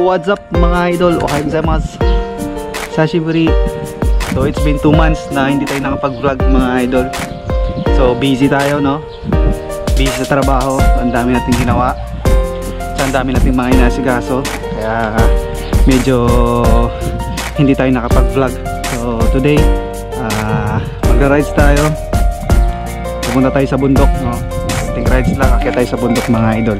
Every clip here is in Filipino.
what's up mga idol? Okay gozaimasu. Sashiburi. So it's been 2 months na hindi tayo nakapag-vlog mga idol. So busy tayo, no? Busy sa trabaho. Ang dami nating ginawa. Ang dami nating mga inasikaso. Kaya medyo hindi tayo nakapag-vlog. So today magra-rides tayo. Pupunta tayo sa bundok, no? Ting rides lang, akit tayo sa bundok mga idol.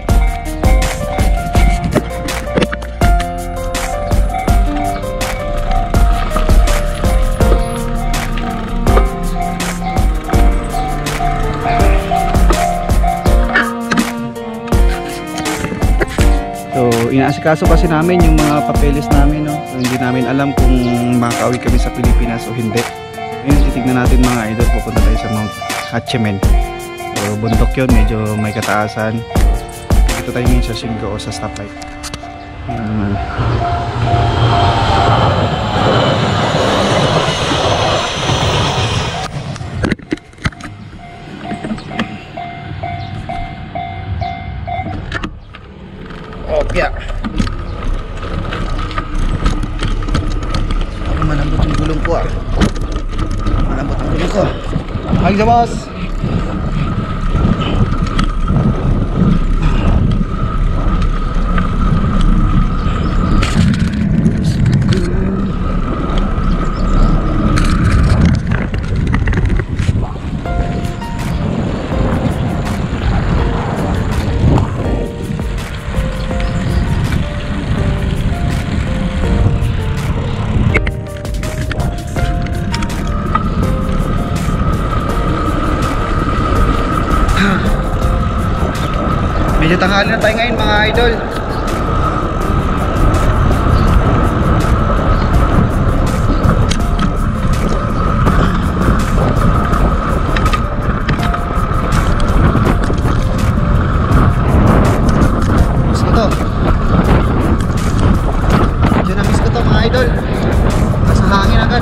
Inaasikaso kasi namin yung mga papeles namin, no? So, hindi namin alam kung makakauwi kami sa Pilipinas o hindi. Ngayon titignan natin mga idol, pupunta tayo sa Mount Hachimen. So bundok yun, medyo may kataasan. Dito tayo ngayon sa Shingo o sa stoplight. Opya. Malambot yung gulong ko ah. Malambot ang gulong ko. Hi sa boss. Medyo tanghali na tayo ngayon mga idol. Miss ko to. Medyo na-miss ko to mga idol. Nasa hangin agad.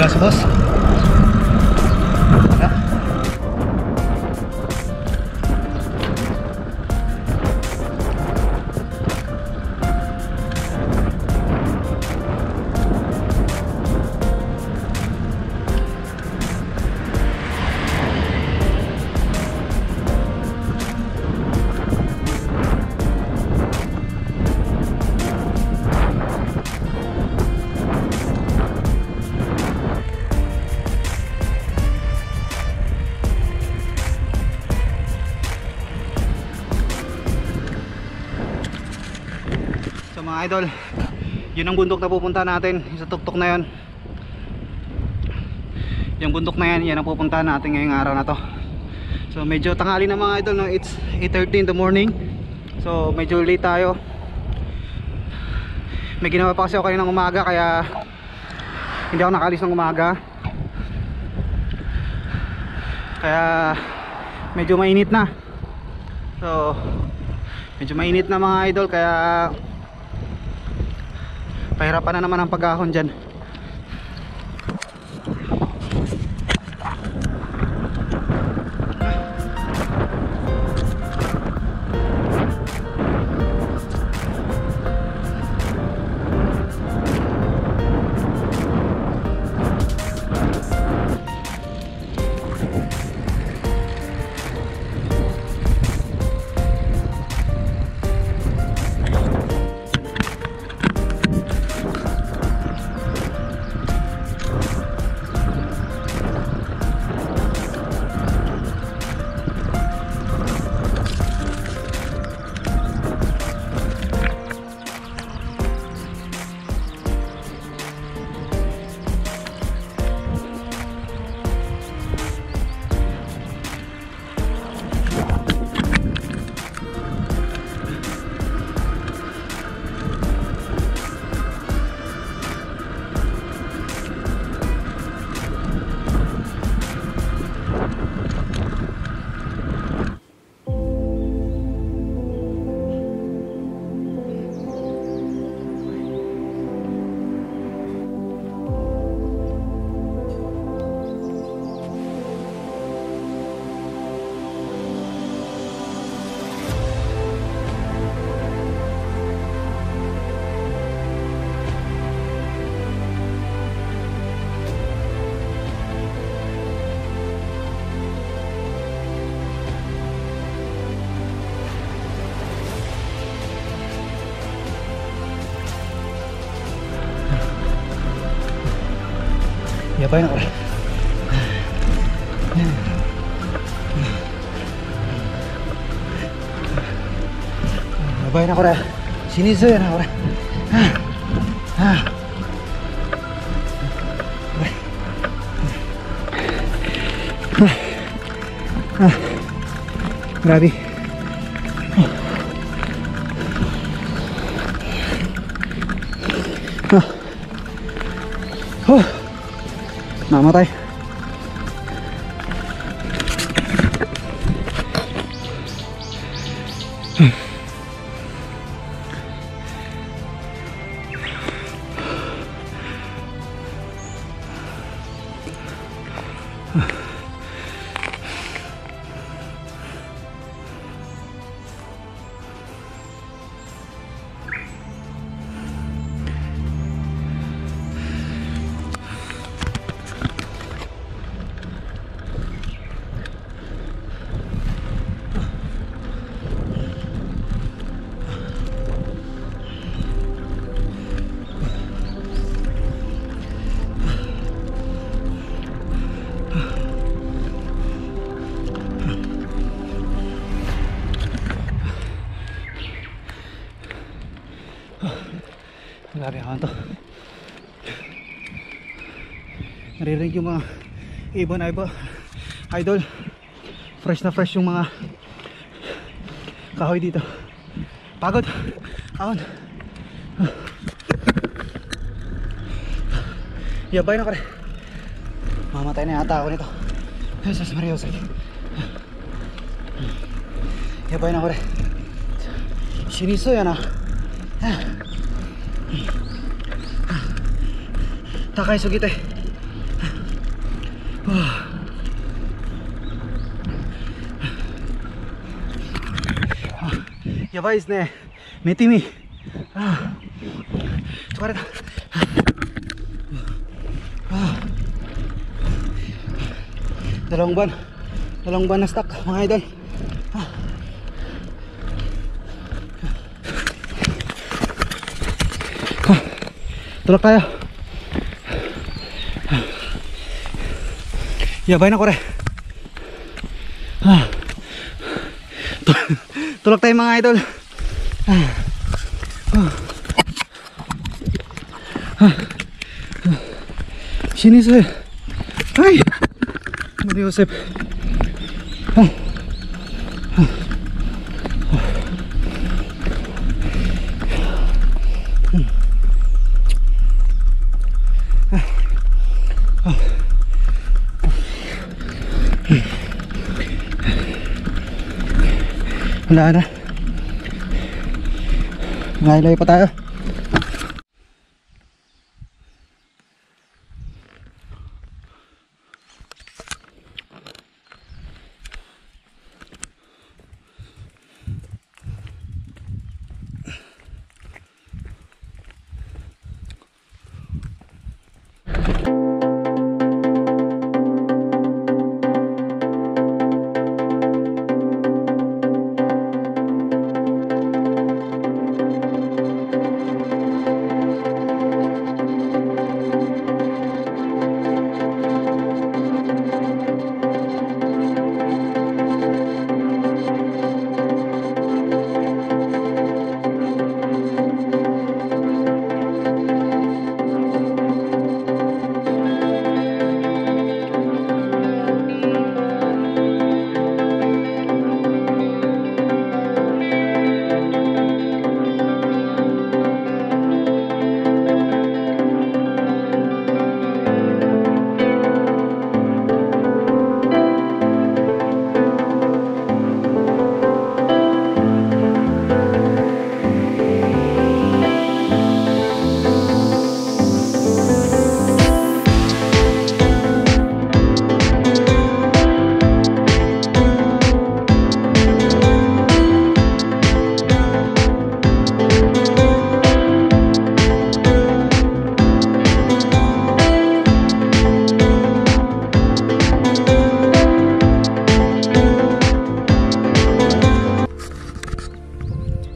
Sa boss. Mga idol, yun ang bundok na pupunta natin, sa tuktok na yun. Yung bundok na yan, yan ang pupunta natin ngayong araw na to. So medyo tanghali na mga idol, no? It's 8:30 in the morning. So medyo late tayo. May ginawa pa kasi ako kayo ng umaga, kaya hindi ako nakalis ng umaga. Kaya medyo mainit na. So medyo mainit na mga idol, kaya pahirapan na naman ang pag-ahon dyan. Yabay na ko. Yabay na ko. Siniso yan ako. Grabe. Namatay. Grabe ako to. Naririnig yung mga ibon idol. Fresh na fresh yung mga kahoy dito. Pagod. Ahon. Yabay na ko rin. Mamatay na yata ako nito. Jesus Maria Jose. Yabay na ko rin. Siniso yan ah. Takay sugit eh. Yabay is ne. Metimi. Sukarita. Dalawang buwan na stuck mga idol. Tulak tayo. Yabay na ko rin. Tulak tayo mga idol. Sinis eh. Ay Maria Josep. Wala na. Ngaylay pa tayo.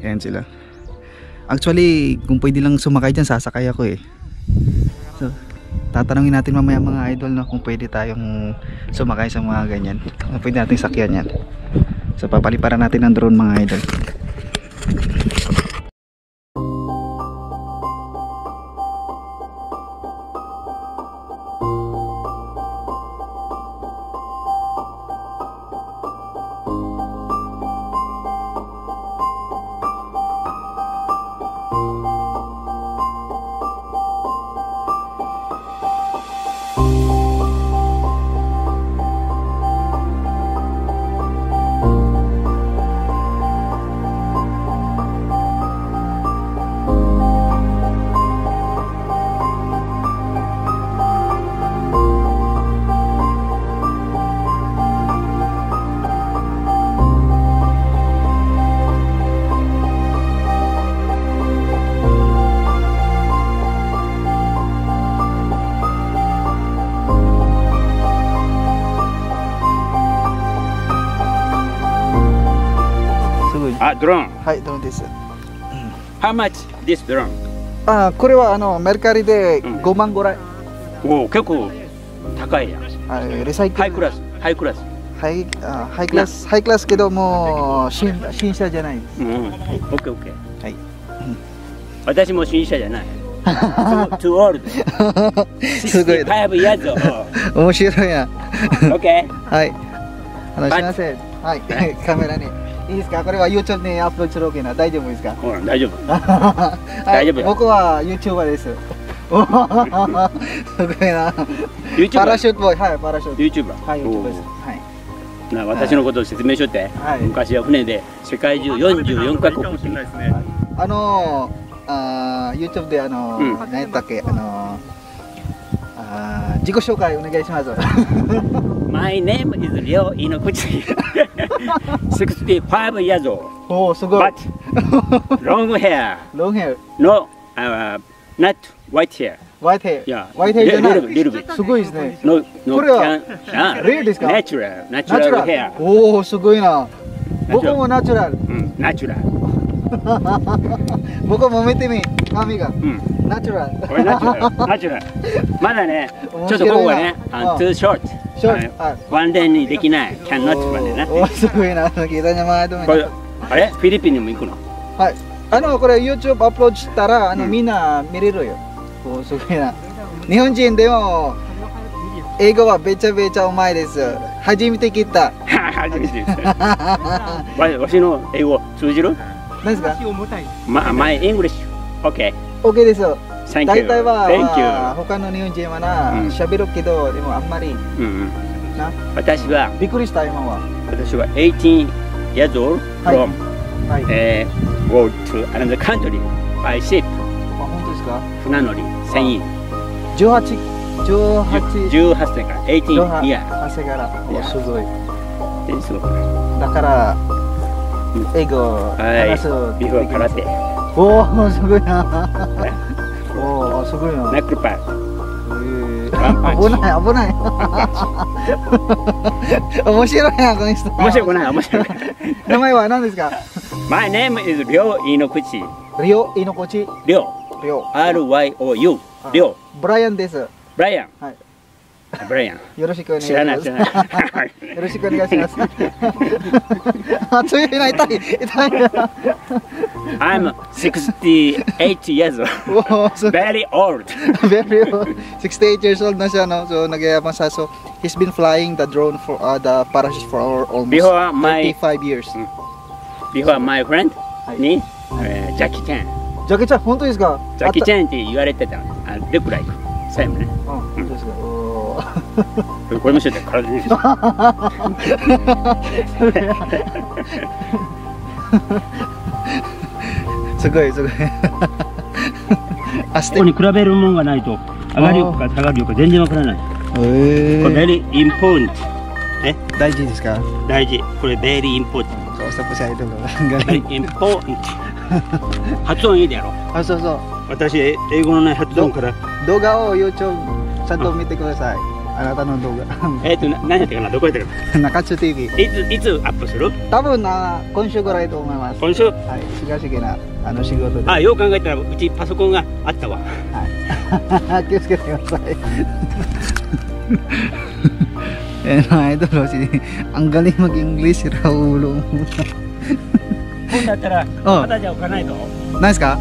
Ayan sila. Actually, kung pwede lang sumakay dyan, sasakay ako eh. So, tatanungin natin mamaya mga idol, no, kung pwede tayong sumakay sa mga ganyan, kung pwede natin sakyan yan. So papaliparan natin ang drone mga idol. Drone. はい、ドローンです。 How much this drone? これはメルカリでうん5万ぐらい。おお、結構高いやん。リサイクル。ハイクラス、ハイクラス。ハイクラスけども新車じゃないです。うん、オッケーオッケー。はい。私も新車じゃない。too old. すごい。 65 years old. 面白いな。 Okay. はい。すみません。はい。カメラに。いいですか、これは YouTube にアップロードするわけな、大丈夫ですか。うん、大丈夫。はい、大丈夫。僕は YouTuber です。すごいな。パラシュートボーイ、はい、パラシュート。YouTuber。はい、YouTuber です。はい。な、私のことを説明しとって。はい。昔は船で世界中44カ国。YouTube で何やったっけ、自己紹介お願いします。My name is Ryo Inoguchi. 65 years old. おお、すごい。 But long hair. Long hair. No, not white hair. White hair. Yeah. White hair じゃない。 Little bit. すごいですね。 No, no. これは Real ですか。Natural ナチュラ hair. ル。おお、すごいな。僕もナチュラル。うん、ナチュラル。僕も見てみ、髪が。うん。ナチュラル。これナチュラル。ナチュラル。まだね、ちょっとここがね、too short。ワンレーンにできない。cannot までね。おお、すごいな。聞いた名前と。これ、あれ、フィリピンにも行くの。はい。これ YouTube アップロードしたら、みんな見れるよ。おお、すごいな。日本人でも英語はめちゃめちゃうまいです。初めて聞いた。初めてです。わしの英語通じる？何ですか？My English。OK。OK です。大体は他の日本人はな、喋るけど、でもあんまり。私はびっくりした今は。私は18 years old from go to another country by ship。本当ですか？船乗り船員。18歳から18 years。18歳から。すごい。だから英語話す。ビフォー空手。おお、すごいな。おお、すごいな。ナックルパン。危ない危ない。面白いなこの人。面白くない面白い。名前は何ですか？ My name is Ryo Inoguchi。Ryo Inoguchi。Ryo。RYOU。Ryo。ブライアンです。ブライアン。はい。ブライアン。よろしくお願いします。知らない知らない。よろしくお願いします。あ、ついない痛い。I'm 68 years old. Very old. Very old. 68 years old na siya, no? So nagyayabang siya. So he's been flying the drone for the parachute for almost 35 years. Before my friend にジャッキー・チェン。ジャッキー・チェン、本当ですか？ジャッキー・チェンって言われてた。ルックライク。セームね。本当ですか？これもしよって体に。すごいすごい。ここに比べるもんがないと上がるよか下がるよか全然わからない。これ very important。大事ですか？大事。これ very important。Kausap ko si Idol. Very important。発音いいだろ。あ、そうそう。私英語のない発音から。動画を YouTube ちゃんと見てください。あなたの動画。何やったかな、どこやったかな。中津 TV。いつアップする？多分今週ぐらいと思います。今週？はい、東な仕事で。あ、よう考えたらうちパソコンがあったわ。はい。気をつけてください。mga idol, ang galing mag-English, Raulo. 本だったらまだじゃ置かないの？何ですか？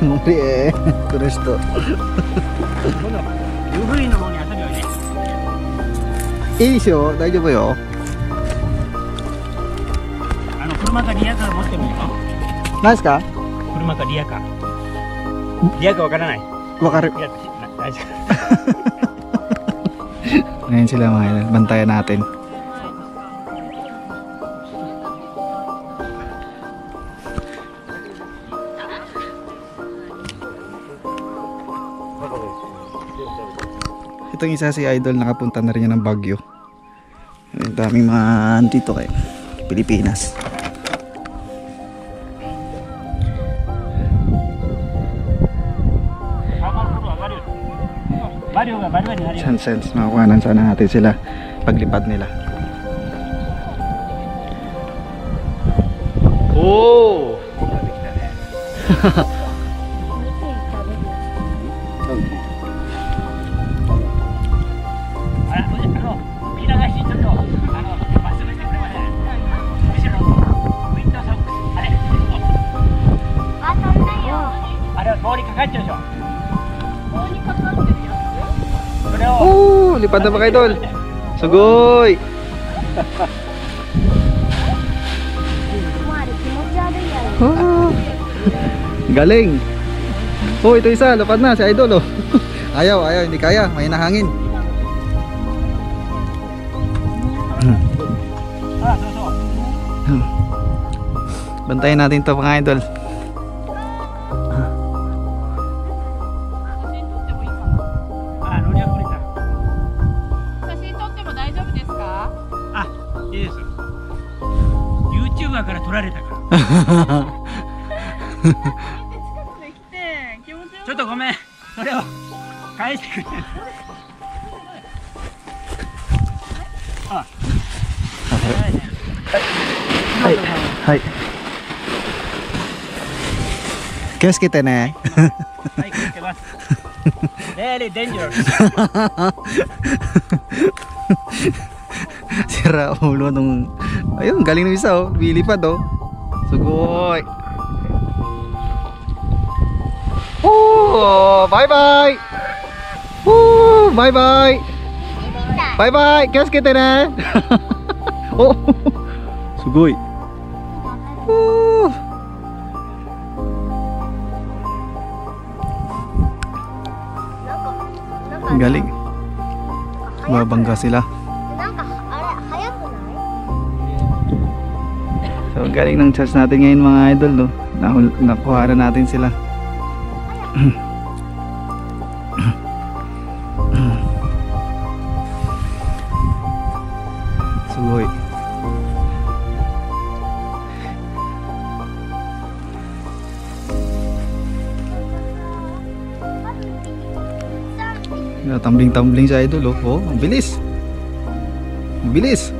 無理この人。今度湯布院の方に遊びをね。いいでしょ、大丈夫よ。車かリアカー持ってるのよ。何ですか？車かリアカー。リアカーわからない。わかる。いや、大丈夫。Ngayon sila mga idol, bantayan natin. Itong isa si idol, nakapunta na rin yan ng Baguio. Ang daming mga dito kay Pilipinas. Sense, makakuhanan sana natin sila paglipad nila. Oh! Oh, lipad na ba kayo tol? Sugoy! Oh, galing! Oh, ito isa, lipad na si idol oh. Ayaw, hindi kaya, may nahangin. Bantayan natin to mga idol. YouTuber から撮られたから。ちょっとごめん、それを返してくれ。あ、はい、はい。気をつけてね。はい、気をつけます。Very dangerous. Sira ulo nung... Ayun, galing ng isa oh. Bilipad oh. Sugoy. Oh, bye bye. Oh, bye bye. Bye bye. Kiyosuke ne. Oh. Sugoy. Oh. Galing. Babangga sila. So galing ng charge natin ngayon mga idol no. Nakuha na natin sila. Sugoy. Tumbling-tumbling sa idol oh. Oh, ang bilis. Ang bilis.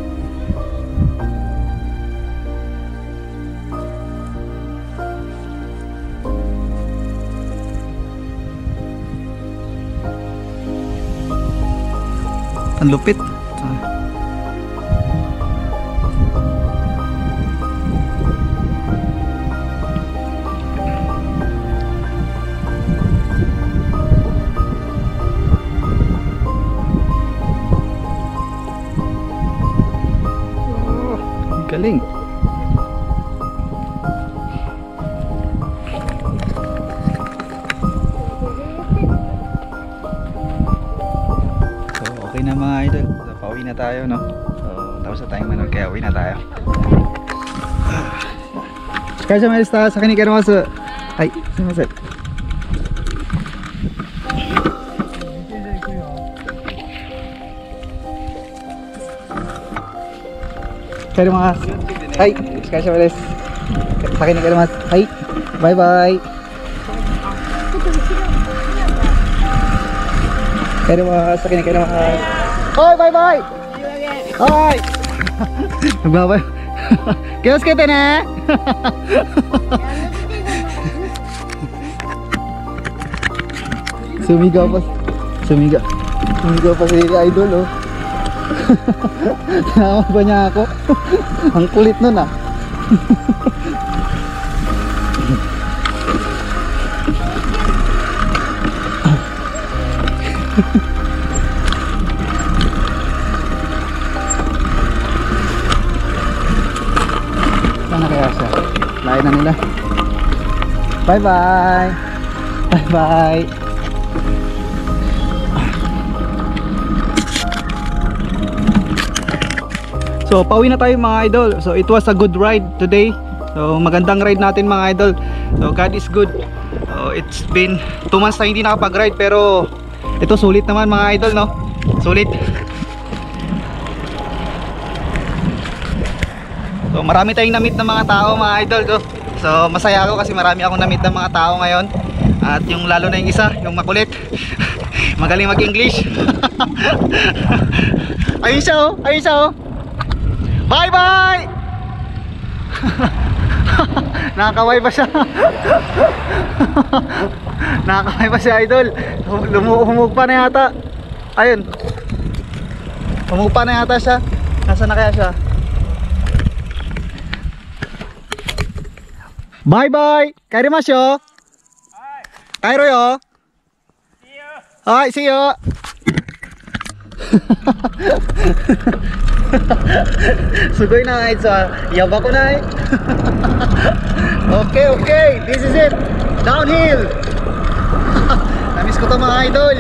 Ang lupit. Oh, galing. Okay na mga idol, so, pauwi na tayo no. So tapos na tayong manood kaya uwi na tayo. Sumimasen, sakini karimasu. Hai, sumimasen. Karimasu. Hai, sumimasen. Sakini karimasu. Hai, bye bye. Karimasu, sakini karimasu. Bye bye bye. Bye. Nagbabay. 気をつけてね。Sumigaw pa. Sumigaw pa si Idol, oh. Tama ba niya ako? Ang kulit nun, ah. Sana kaya siya? Lain na nila. Bye bye. Bye bye. So pauwi na tayo mga idol. So it was a good ride today. So magandang ride natin mga idol. So God is good. So it's been 2 months na hindi nakapag-ride, pero ito sulit naman mga idol, no? Sulit. So marami tayong na-meet ng mga tao mga idol, no? So masaya ako kasi marami akong na-meet ng mga tao ngayon. At yung lalo na yung isa, yung makulit. Magaling mag-English. Ayun siya, oh. Ayun siya, oh. Bye bye. Nakakaway pa siya. Nakakaway pa siya idol. Humug pa na yata. Ayun. Humug pa na yata siya. Nasaan na kaya siya? Bye bye. Kairimashou. Kairo yo. See you. Hi, see you. Sugoi na ito. Yaba ko na eh. Okay, this is it. Downhill. Namiss ko to mga idol.